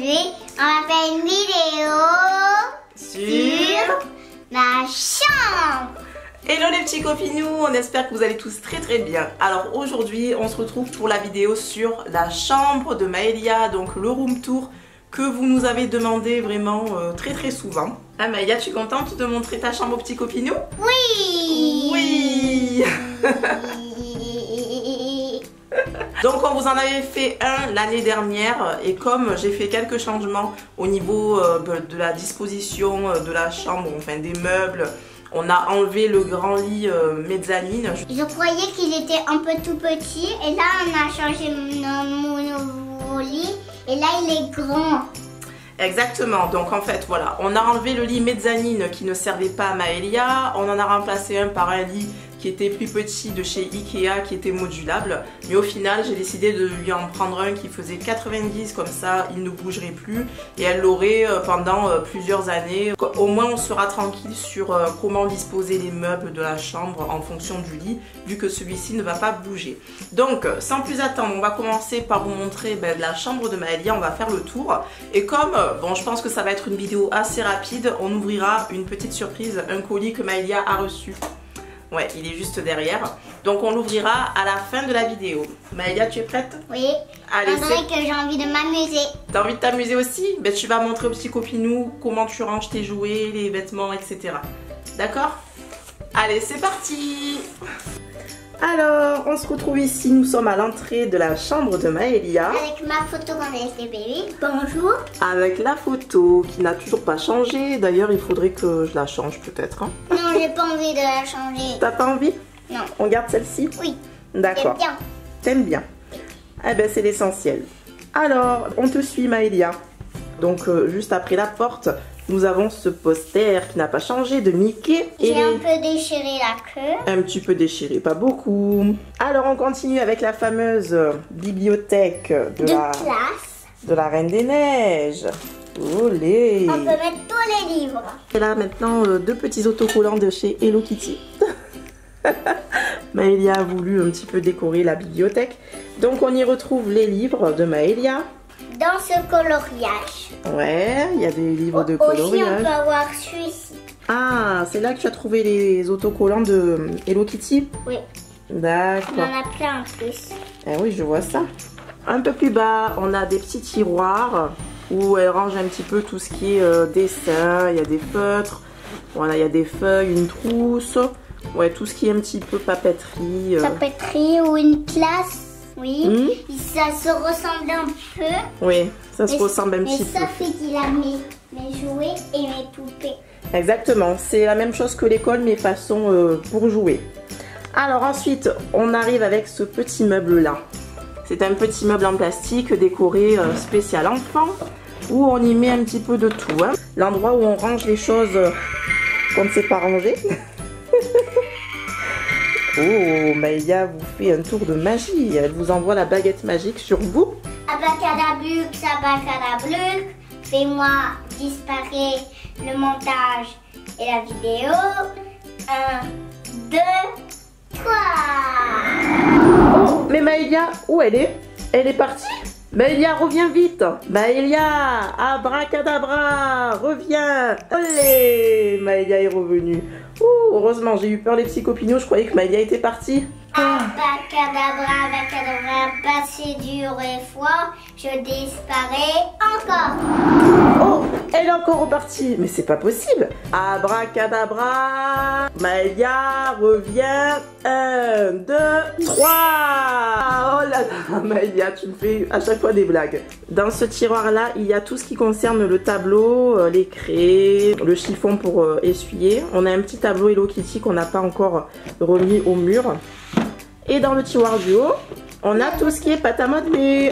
Aujourd'hui, on va faire une vidéo sur ma chambre. Hello les petits copinous, on espère que vous allez tous très bien. Alors aujourd'hui, on se retrouve pour la vidéo sur la chambre de Maëlia, donc le room tour que vous nous avez demandé vraiment très souvent. Ah Maëlia, tu es contente de montrer ta chambre aux petits copinous? Oui. Oui. Donc on vous en avait fait un l'année dernière et comme j'ai fait quelques changements au niveau de la disposition de la chambre, enfin des meubles, on a enlevé le grand lit mezzanine. Je croyais qu'il était un peu tout petit et là on a changé mon nouveau lit et là il est grand. Exactement, donc en fait voilà, on a enlevé le lit mezzanine qui ne servait pas à Maëlia, on en a remplacé un par un lit qui était plus petit de chez Ikea qui était modulable, mais au final j'ai décidé de lui en prendre un qui faisait 90, comme ça il ne bougerait plus et elle l'aurait pendant plusieurs années. Au moins on sera tranquille sur comment disposer les meubles de la chambre en fonction du lit, vu que celui-ci ne va pas bouger. Donc sans plus attendre, on va commencer par vous montrer la chambre de Maëlia, on va faire le tour et comme bon je pense que ça va être une vidéo assez rapide, on ouvrira une petite surprise, un colis que Maëlia a reçu. Ouais, il est juste derrière. Donc on l'ouvrira à la fin de la vidéo. Maëlia, tu es prête? Oui. Allez, c'est vrai que j'ai envie de m'amuser. T'as envie de t'amuser aussi? Ben, tu vas montrer aux petits copinous comment tu ranges tes jouets, les vêtements, etc. D'accord? Allez, c'est parti! Alors, on se retrouve ici, nous sommes à l'entrée de la chambre de Maëlia. Avec ma photo quand elle était bébé. Bonjour. Avec la photo qui n'a toujours pas changé. D'ailleurs, il faudrait que je la change peut-être. Hein. Non, j'ai pas envie de la changer. T'as pas envie? Non. On garde celle-ci? Oui. D'accord. J'aime bien. T'aimes bien? Eh ben, c'est l'essentiel. Alors, on te suit Maëlia. Donc, juste après la porte, nous avons ce poster qui n'a pas changé de Mickey. J'ai un peu déchiré la queue. Un petit peu déchiré, pas beaucoup. Alors on continue avec la fameuse bibliothèque de la Reine des Neiges. Olé. On peut mettre tous les livres. Et là maintenant deux petits autocollants de chez Hello Kitty. Maëlia a voulu un petit peu décorer la bibliothèque. Donc on y retrouve les livres de Maëlia. Dans ce coloriage. Ouais, il y a des livres de coloriage. Aussi on peut avoir celui-ci. Ah, c'est là que tu as trouvé les autocollants de Hello Kitty? Oui. D'accord. On en a plein en plus. Eh oui, je vois ça. Un peu plus bas, on a des petits tiroirs où elle range un petit peu tout ce qui est dessin. Il y a des feutres, voilà, il y a des feuilles, une trousse. Ouais, tout ce qui est un petit peu papeterie. Papeterie ou une classe. Oui, ça se ressemble un peu. Oui, ça se ressemble un petit peu. Mais ça fait qu'il a mes jouets et mes poupées. Exactement, c'est la même chose que l'école, mais façon pour jouer. Alors ensuite, on arrive avec ce petit meuble-là. C'est un petit meuble en plastique décoré spécial enfant, où on y met un petit peu de tout. Hein. L'endroit où on range les choses qu'on ne sait pas ranger. Oh, Maëlia vous fait un tour de magie. Elle vous envoie la baguette magique sur vous. Abacadablux, abacadablux, fais-moi disparaître le montage et la vidéo. 1, 2, 3. Oh, mais Maëlia, où elle est? Elle est partie? Maëlia, reviens vite. Maëlia, abracadabra, reviens. Allez, Maëlia est revenue. Ouh, heureusement, j'ai eu peur les petits copinous, je croyais que Maëlia était partie. Abacadabra, abacadabra, passé dur et froid, je disparais encore. Oh, elle est encore repartie. Mais c'est pas possible. Abracadabra, Maëlia, reviens. 1, 2, 3. Oh là là, Maëlia, tu me fais à chaque fois des blagues. Dans ce tiroir-là, il y a tout ce qui concerne le tableau, les craies, le chiffon pour essuyer. On a un petit tableau Hello Kitty qu'on n'a pas encore remis au mur. Et dans le tiroir du haut, on a tout ce qui est pâte à modeler.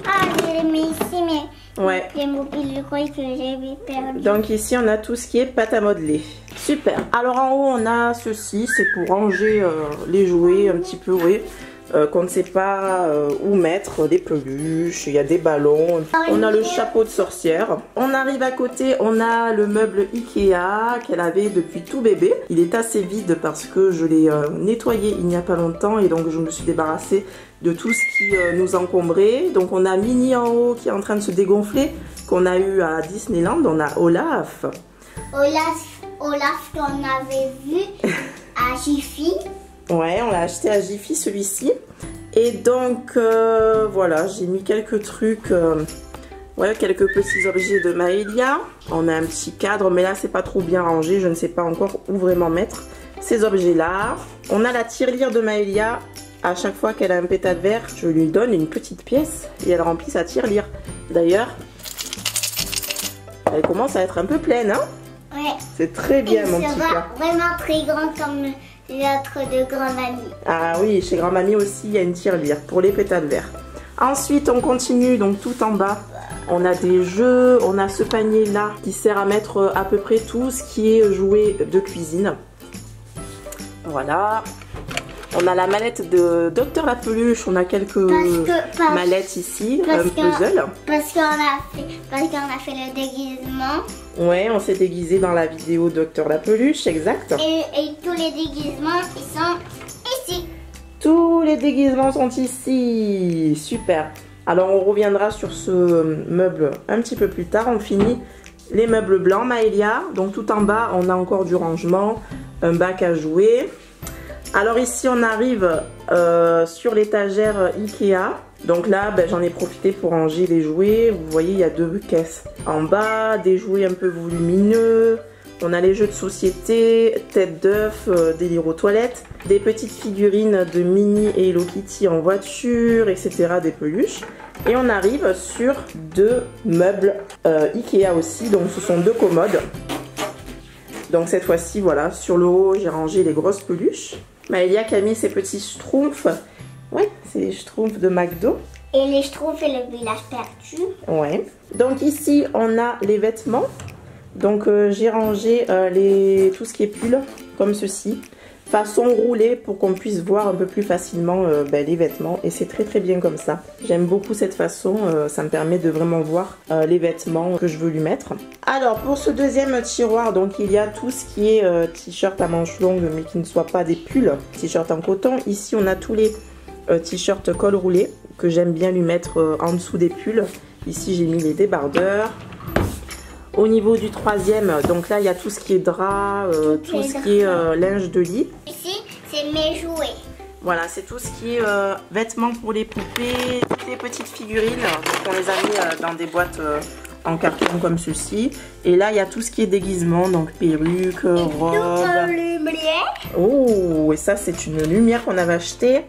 Ah, je l'ai mis ici, mais ouais. Les mobiles, je croyais que j'avais perdu. Donc ici, on a tout ce qui est pâte à modeler. Super. Alors en haut, on a ceci. C'est pour ranger les jouets un petit peu, oui. Qu'on ne sait pas où mettre, des peluches, il y a des ballons, on a le chapeau de sorcière. On arrive à côté, on a le meuble Ikea qu'elle avait depuis tout bébé. Il est assez vide parce que je l'ai nettoyé il n'y a pas longtemps et donc je me suis débarrassée de tout ce qui nous encombrait. Donc on a Minnie en haut qui est en train de se dégonfler, qu'on a eu à Disneyland. On a Olaf. Olaf qu'on avait vu à Jiffy. Ouais, on l'a acheté à Jiffy celui-ci. Et donc voilà, j'ai mis quelques trucs, ouais, quelques petits objets de Maëlia. On a un petit cadre, mais là c'est pas trop bien rangé, je ne sais pas encore où vraiment mettre ces objets-là. On a la tirelire de Maëlia. À chaque fois qu'elle a un pétale vert, je lui donne une petite pièce et elle remplit sa tirelire. D'ailleurs, elle commence à être un peu pleine, hein? Ouais. C'est très bien, mon petit cœur. Vraiment très grande comme l'autre de grand-mamie. Ah oui, chez grand-mamie aussi, il y a une tirelire pour les pétales verts. Ensuite, on continue, donc tout en bas, on a des jeux. On a ce panier-là qui sert à mettre à peu près tout ce qui est jouet de cuisine. Voilà. On a la mallette de Docteur la Peluche, on a quelques mallettes ici, un puzzle. Parce qu'on a fait le déguisement. Ouais, on s'est déguisé dans la vidéo Docteur la Peluche, exact. Et tous les déguisements, ils sont ici. Tous les déguisements sont ici, super. Alors on reviendra sur ce meuble un petit peu plus tard, on finit les meubles blancs Maëlia. Donc tout en bas, on a encore du rangement, un bac à jouer. Alors ici on arrive sur l'étagère Ikea. Donc là j'en ai profité pour ranger les jouets. Vous voyez il y a 2 caisses en bas, des jouets un peu volumineux. On a les jeux de société, tête d'œuf, délire aux toilettes, des petites figurines de Minnie et Hello Kitty en voiture, etc. des peluches. Et on arrive sur 2 meubles Ikea aussi, donc ce sont 2 commodes. Donc cette fois-ci voilà, sur le haut j'ai rangé les grosses peluches. Maëlia qui a mis ses petits schtroumpfs. Ouais, c'est les schtroumpfs de McDo. Et les schtroumpfs et le village perdu. Ouais. Donc ici, on a les vêtements. Donc j'ai rangé tout ce qui est pull, comme ceci. Façon roulée pour qu'on puisse voir un peu plus facilement les vêtements. Et c'est très très bien comme ça. J'aime beaucoup cette façon. Ça me permet de vraiment voir les vêtements que je veux lui mettre. Alors pour ce deuxième tiroir, donc il y a tout ce qui est t-shirt à manches longues mais qui ne soient pas des pulls, t-shirt en coton. Ici on a tous les t-shirts col roulé que j'aime bien lui mettre en dessous des pulls. Ici j'ai mis les débardeurs. Au niveau du troisième, donc là il y a tout ce qui est drap, tout ce qui est linge de lit. Ici c'est mes jouets. Voilà, c'est tout ce qui est vêtements pour les poupées, toutes les petites figurines. Donc on les a mis dans des boîtes en carton comme ceci. Et là il y a tout ce qui est déguisement, donc perruque, robe. Oh, et ça c'est une lumière qu'on avait achetée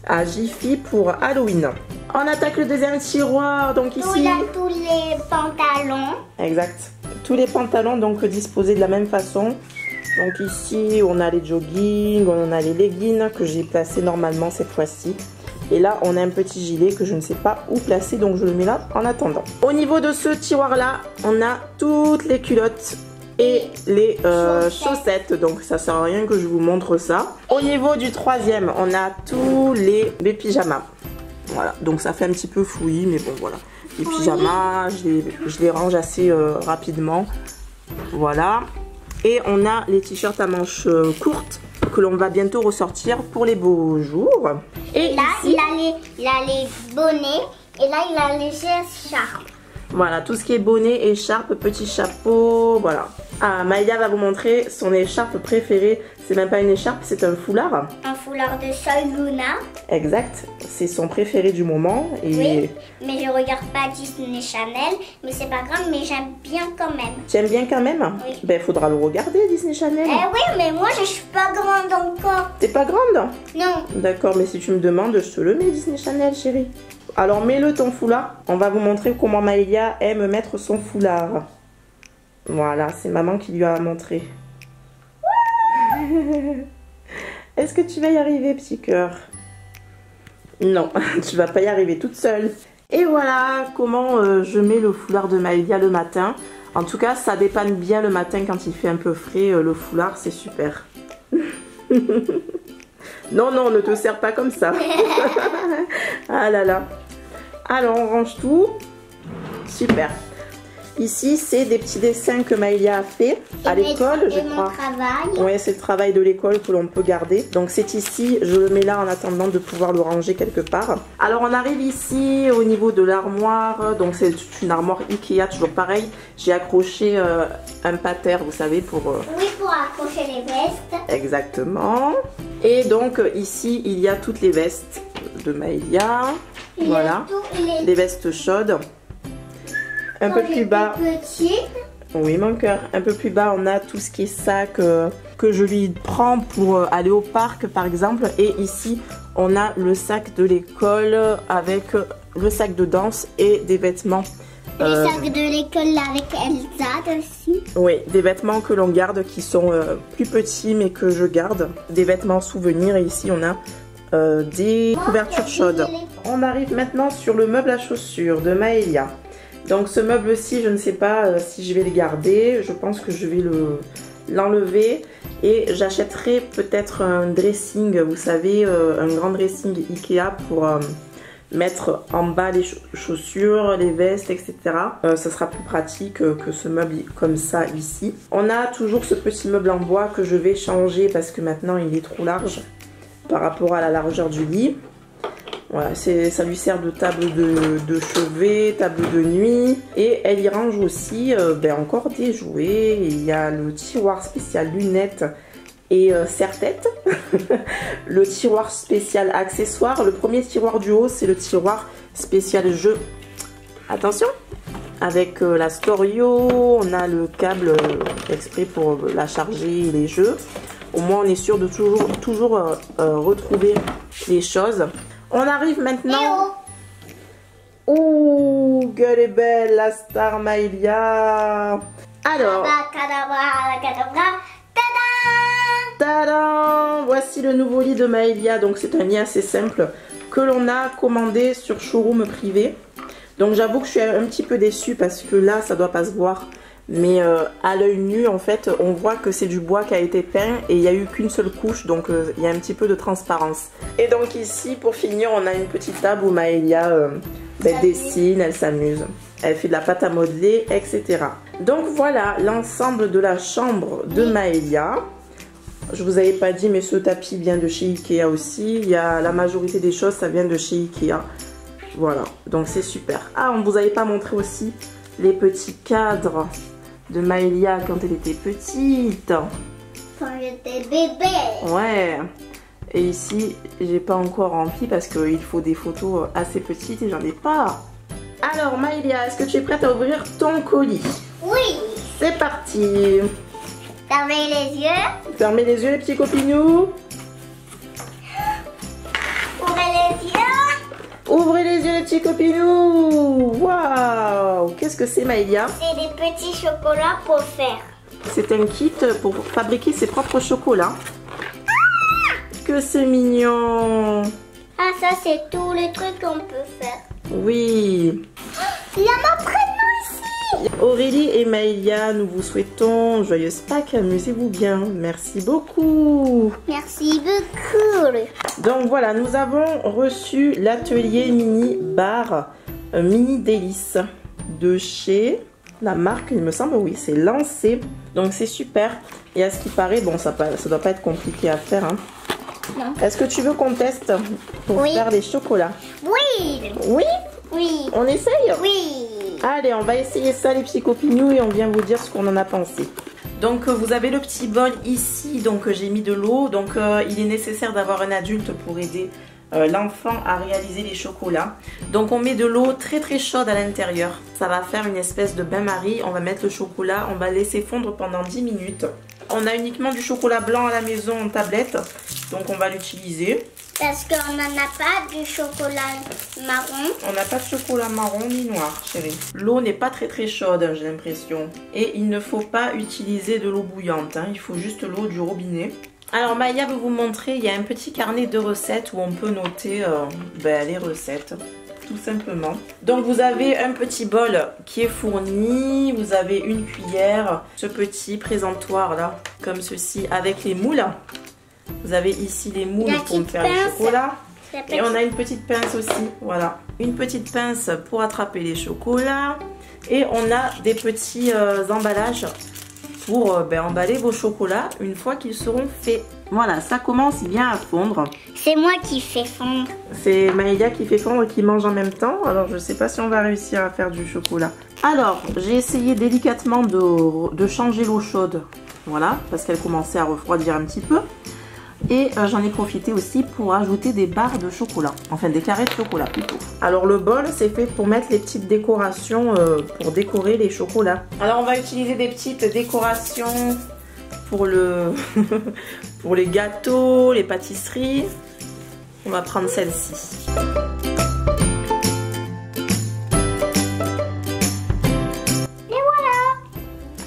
à Jiffy pour Halloween. On attaque le deuxième tiroir, donc ici... Tous les pantalons. Exact. Tous les pantalons donc disposés de la même façon. Donc ici, on a les joggings, on a les leggings que j'ai placés normalement cette fois-ci. Et là, on a un petit gilet que je ne sais pas où placer, donc je le mets là en attendant. Au niveau de ce tiroir-là, on a toutes les culottes et les chaussettes. Donc ça sert à rien que je vous montre ça. Au niveau du troisième, on a tous les pyjamas. Voilà, donc ça fait un petit peu fouillis, mais bon voilà. Les pyjamas, je les range assez rapidement. Voilà. Et on a les t-shirts à manches courtes que l'on va bientôt ressortir pour les beaux jours. Et là, ici, il a les bonnets. Et là, il a les écharpes. Voilà, tout ce qui est bonnet, écharpe, petit chapeau, voilà. Ah, Maëlia va vous montrer son écharpe préférée. C'est même pas une écharpe, c'est un foulard. Un foulard de Soy Luna. Exact, c'est son préféré du moment. Et... oui, mais je regarde pas Disney Channel, mais c'est pas grave, mais j'aime bien quand même. Tu aimes bien quand même? Oui. Ben, faudra le regarder, Disney Channel. Eh oui, mais moi je suis pas grande encore. T'es pas grande? Non. D'accord, mais si tu me demandes, je te le mets, Disney Channel, chérie. Alors, mets-le ton foulard. On va vous montrer comment Maëlia aime mettre son foulard. Voilà, c'est maman qui lui a montré. Est-ce que tu vas y arriver, petit cœur? Non, tu vas pas y arriver toute seule. Et voilà comment je mets le foulard de Maëlia le matin. En tout cas, ça dépanne bien le matin quand il fait un peu frais. Le foulard, c'est super. Non, non, ne te sers pas comme ça. Ah là là. Alors, on range tout. Super. Ici, c'est des petits dessins que Maëlia a fait à l'école, je crois. Oui, c'est le travail de l'école que l'on peut garder. Donc c'est ici, je le mets là en attendant de pouvoir le ranger quelque part. Alors on arrive ici au niveau de l'armoire. Donc c'est une armoire Ikea, toujours pareil. J'ai accroché un pater, vous savez, pour... Oui, pour accrocher les vestes. Exactement. Et donc ici, il y a toutes les vestes de Maëlia. Voilà, les vestes chaudes. Un peu plus bas. Oui, mon cœur. Un peu plus bas, on a tout ce qui est sac que je lui prends pour aller au parc, par exemple. Et ici, on a le sac de l'école avec le sac de danse et des vêtements. Les sacs de l'école avec Elsa aussi. Oui, des vêtements que l'on garde qui sont plus petits mais que je garde. Des vêtements souvenirs. Et ici, on a des couvertures chaudes. On arrive maintenant sur le meuble à chaussures de Maëlia. Donc ce meuble-ci, je ne sais pas si je vais le garder. Je pense que je vais l'enlever. Et j'achèterai peut-être un dressing, vous savez, un grand dressing Ikea pour mettre en bas les chaussures, les vestes, etc. Ça sera plus pratique que ce meuble comme ça ici. On a toujours ce petit meuble en bois que je vais changer parce que maintenant il est trop large par rapport à la largeur du lit. Voilà, ça lui sert de table de chevet, table de nuit. Et elle y range aussi encore des jouets. Il y a le tiroir spécial lunettes et serre-tête. Le tiroir spécial accessoires. Le premier tiroir du haut, c'est le tiroir spécial jeu. Attention, avec la Storio, on a le câble exprès pour la charger et les jeux. Au moins, on est sûr de toujours retrouver les choses. On arrive maintenant. Oh, gueule est belle, la star Maëlia. Alors. Tadam! Voici le nouveau lit de Maëlia. Donc, c'est un lit assez simple que l'on a commandé sur showroom privé. Donc, j'avoue que je suis un petit peu déçue parce que là, ça doit pas se voir. Mais à l'œil nu, en fait, on voit que c'est du bois qui a été peint et il n'y a eu qu'une seule couche, donc il y a un petit peu de transparence. Et donc ici, pour finir, on a une petite table où Maëlia elle dessine, elle s'amuse, elle fait de la pâte à modeler, etc. Donc voilà l'ensemble de la chambre de Maëlia. Je vous avais pas dit, mais ce tapis vient de chez Ikea aussi. Il y a la majorité des choses, ça vient de chez Ikea. Voilà, donc c'est super. Ah, on vous avait pas montré aussi les petits cadres de Maëlia quand elle était petite. Quand j'étais bébé. Ouais. Et ici, j'ai pas encore rempli parce qu'il faut des photos assez petites et j'en ai pas. Alors Maëlia, est-ce que tu es prête à ouvrir ton colis? Oui. C'est parti. Fermez les yeux. Fermez les yeux les petits copinous. Ouvrez les yeux. Ouvrez les yeux les petits copinous. Waouh. Qu'est-ce que c'est Maëlia? C'est des petits chocolats pour faire. C'est un kit pour fabriquer ses propres chocolats. Que c'est mignon. Ah, ça c'est tous les trucs qu'on peut faire. Oui. Il y a mon prénom ici. Aurélie et Maëlia, nous vous souhaitons joyeuse Pâques. Amusez-vous bien. Merci beaucoup. Merci beaucoup. Donc voilà, nous avons reçu l'atelier mini bar mini délice de chez la marque, il me semble, oui, c'est Lancé. Donc c'est super. Et à ce qui paraît, bon, ça doit pas être compliqué à faire, hein. Est-ce que tu veux qu'on teste pour faire les chocolats? Oui. Oui? Oui. On essaye? Oui. Allez, on va essayer ça les petits copinous et on vient vous dire ce qu'on en a pensé. Donc vous avez le petit bol ici, donc j'ai mis de l'eau. Donc il est nécessaire d'avoir un adulte pour aider l'enfant à réaliser les chocolats. Donc on met de l'eau très très chaude à l'intérieur. Ça va faire une espèce de bain-marie. On va mettre le chocolat, on va laisser fondre pendant 10 minutes. On a uniquement du chocolat blanc à la maison en tablette, donc on va l'utiliser. Parce qu'on n'en a pas du chocolat marron. On n'a pas de chocolat marron ni noir, chérie. L'eau n'est pas très très chaude, j'ai l'impression. Et il ne faut pas utiliser de l'eau bouillante, hein. Il faut juste l'eau du robinet. Alors Maëlia veut vous montrer, il y a un petit carnet de recettes où on peut noter les recettes. Tout simplement. Donc vous avez un petit bol qui est fourni, vous avez une cuillère, ce petit présentoir là, comme ceci, avec les moules. Vous avez ici les moules pour me faire le chocolat. Et on a une petite pince aussi, voilà. Une petite pince pour attraper les chocolats. Et on a des petits emballages pour emballer vos chocolats une fois qu'ils seront faits. Voilà, ça commence bien à fondre. C'est moi qui fais fondre. C'est Maëlia qui fait fondre et qui mange en même temps. Alors je sais pas si on va réussir à faire du chocolat. Alors j'ai essayé délicatement de changer l'eau chaude. Voilà, parce qu'elle commençait à refroidir un petit peu. Et j'en ai profité aussi pour ajouter des barres de chocolat. Enfin des carrés de chocolat plutôt. Alors le bol c'est fait pour mettre les petites décorations, pour décorer les chocolats. Alors on va utiliser des petites décorations pour pour les gâteaux, les pâtisseries. On va prendre celle-ci.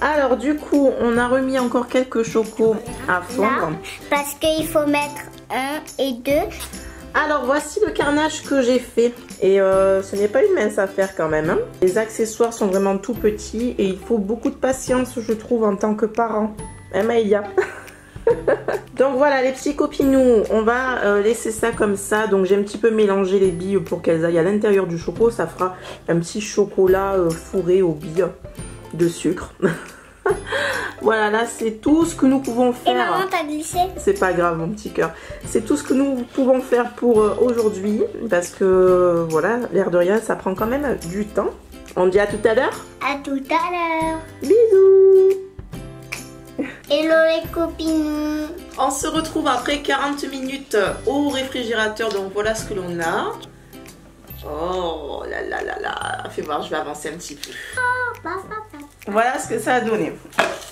Alors du coup, on a remis encore quelques chocos à fondre. Là, parce qu'il faut mettre 1 et 2. Alors voici le carnage que j'ai fait. Et ce n'est pas une mince affaire quand même. Hein. Les accessoires sont vraiment tout petits et il faut beaucoup de patience, je trouve, en tant que parent. Hein, Maëlia? Donc voilà les petits copinous, on va laisser ça comme ça. Donc j'ai un petit peu mélangé les billes pour qu'elles aillent à l'intérieur du choco. Ça fera un petit chocolat fourré aux billes de sucre. Voilà, là c'est tout ce que nous pouvons faire. Et maman, t'as glissé? C'est pas grave mon petit cœur. C'est tout ce que nous pouvons faire pour aujourd'hui. Parce que voilà, l'air de rien, ça prend quand même du temps. On dit à tout à l'heure. À tout à l'heure. Bisous. Hello les copines. On se retrouve après 40 minutes au réfrigérateur. Donc voilà ce que l'on a. Oh là là là là. Fais voir, je vais avancer un petit peu. Voilà ce que ça a donné.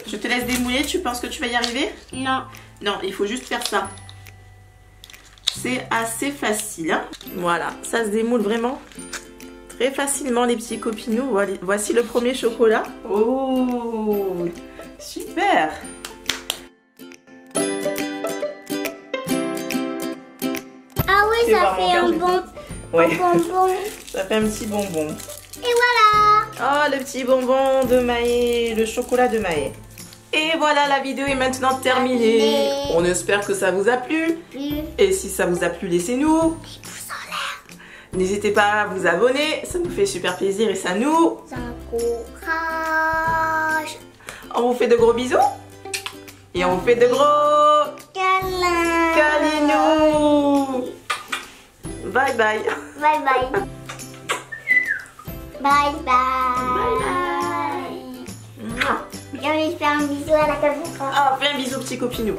Je te laisse démouler. Tu penses que tu vas y arriver? Non. Non, il faut juste faire ça. C'est assez facile. Hein, voilà, ça se démoule vraiment très facilement les petits copinous. Voici le premier chocolat. Oh, super. Ah oui, ça fait un bon bonbon. Ça fait un petit bonbon. Et voilà. Oh, le petit bonbon de Maë, le chocolat de Maë. Et voilà, la vidéo est maintenant terminée. On espère que ça vous a plu. Et si ça vous a plu, laissez-nous des pouces en l'air. N'hésitez pas à vous abonner, ça nous fait super plaisir et ça nous encourage. On vous fait de gros bisous. Et on vous fait de gros câlins. câlinous. Bye bye. Bye bye. Bye bye. J'ai envie de faire un bisou à la caméra. Ah, fais un bisou petit copinou.